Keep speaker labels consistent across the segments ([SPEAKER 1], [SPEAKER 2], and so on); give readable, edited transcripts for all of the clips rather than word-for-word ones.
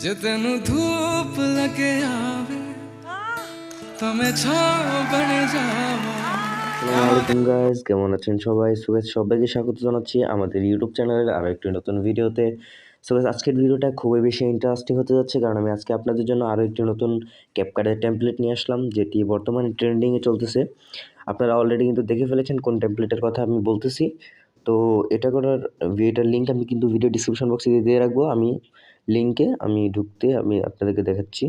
[SPEAKER 1] जे तेनू धूप लगे आवे तो मैं छाँव बन जावा।
[SPEAKER 2] আসসালামু আলাইকুম গাইস, কেমন আছেন সবাই? সো গাইস, সবাইকে স্বাগত জানাচ্ছি আমাদের ইউটিউব চ্যানেলের আরও একটি নতুন ভিডিওতে। সো গাইস, আজকের ভিডিওটা খুবই বেশি ইন্টারেস্টিং হতে যাচ্ছে, কারণ আমি আজকে আপনাদের জন্য আরও একটি নতুন ক্যাপকাটের টেমপ্লেট নিয়ে আসলাম, যেটি বর্তমানে ট্রেন্ডিংয়ে চলতেছে। আপনারা অলরেডি কিন্তু দেখে ফেলেছেন কোন টেমপ্লেটের কথা আমি বলতেছি। তো এটা করার ভিডিওটার লিঙ্ক আমি কিন্তু ভিডিও ডিসক্রিপশন বক্সে দিয়ে রাখবো। লিঙ্কে ঢুকতে আমি আপনাদেরকে দেখাচ্ছি।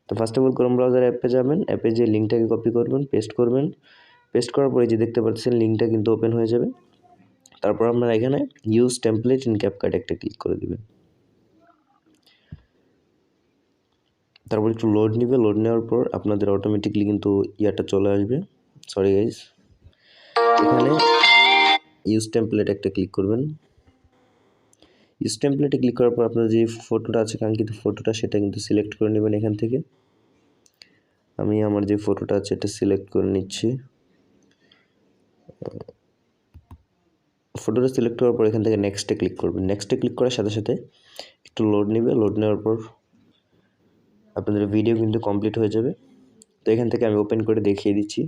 [SPEAKER 2] তো first of all Chrome browser অ্যাপে যাবেন, অ্যাপে যে লিঙ্কটাকে কপি করবেন, পেস্ট করার পরে যে দেখতে পাচ্ছেন লিঙ্কটা কিন্তু ওপেন হয়ে যাবে। তারপর আপনারা এখানে ইউজ টেমপ্লেট ইন ক্যাপকাট একটা ক্লিক করে দিবেন। তারপর একটু লোড নেবে, লোড নেওয়ার পর আপনাদের অটোমেটিকলি কিন্তু ইয়াটা চলে আসবে। সরি গাইজ, এখানে ইউজ টেমপ্লেট একটা ক্লিক করবেন। ইউজ টেমপ্লেটে ক্লিক করার পর আপনার যে ফটোটা আছে, কাঙ্ক্ষিত ফটোটা, সেটা কিন্তু সিলেক্ট করে নেবেন এখান থেকে। আমি আমার যে ফটোটা আছে এটা সিলেক্ট করে নিচ্ছি। ফটোটা সিলেক্ট করার পর এখান থেকে নেক্সটে ক্লিক করবেন। নেক্সটে ক্লিক করার সাথে সাথে একটু লোড নেবে, লোড নেওয়ার পর আপনাদের ভিডিও কিন্তু কমপ্লিট হয়ে যাবে। তো এখান থেকে আমি ওপেন করে দেখিয়ে দিচ্ছি।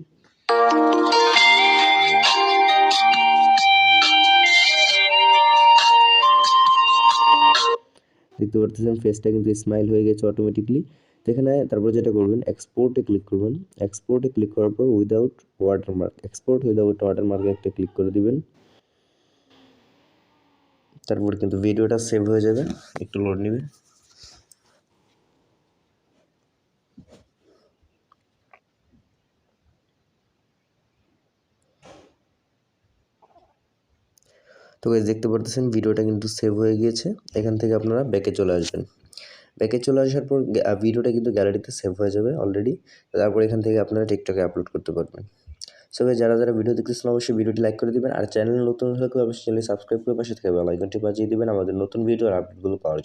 [SPEAKER 2] দেখতে পাচ্ছেন ফেসটা কিন্তু স্মাইল হয়ে গেছে অটোমেটিকলি। তো এখানে তারপর যেটা করবেন, এক্সপোর্টে ক্লিক করবেন। এক্সপোর্টে ক্লিক করার পর উইদাউট ওয়াটারমার্ক, এক্সপোর্ট উইদাউট ওয়াটারমার্কে একটা ক্লিক করে দিবেন। তারপর কিন্তু ভিডিওটা সেভ হয়ে যাবে, একটু লোড নেবে। তো গাইস, দেখতে পারতেছেন ভিডিওটা কিন্তু সেভ হয়ে গিয়েছে। এখান থেকে আপনারা ব্যাকে চলে আসবেন। ব্যাকে চলে আসার পর ভিডিওটা কিন্তু গ্যালারিতে সেভ হয়ে যাবে অলরেডি। তারপর এখান থেকে আপনারা টিকটকে আপলোড করতে পারবেন। সো গাইস, যারা ভিডিও দেখতেছেন অবশ্যই ভিডিওটি লাইক করে দিবেন, আর চ্যানেল নতুন হলে অবশ্যই চ্যানেল সাবস্ক্রাইব করে পাশে থেকে বেল আইকনটি বাজিয়ে দিবেন আমাদের নতুন ভিডিওর আপডেটগুলো পাওয়ার জন্য।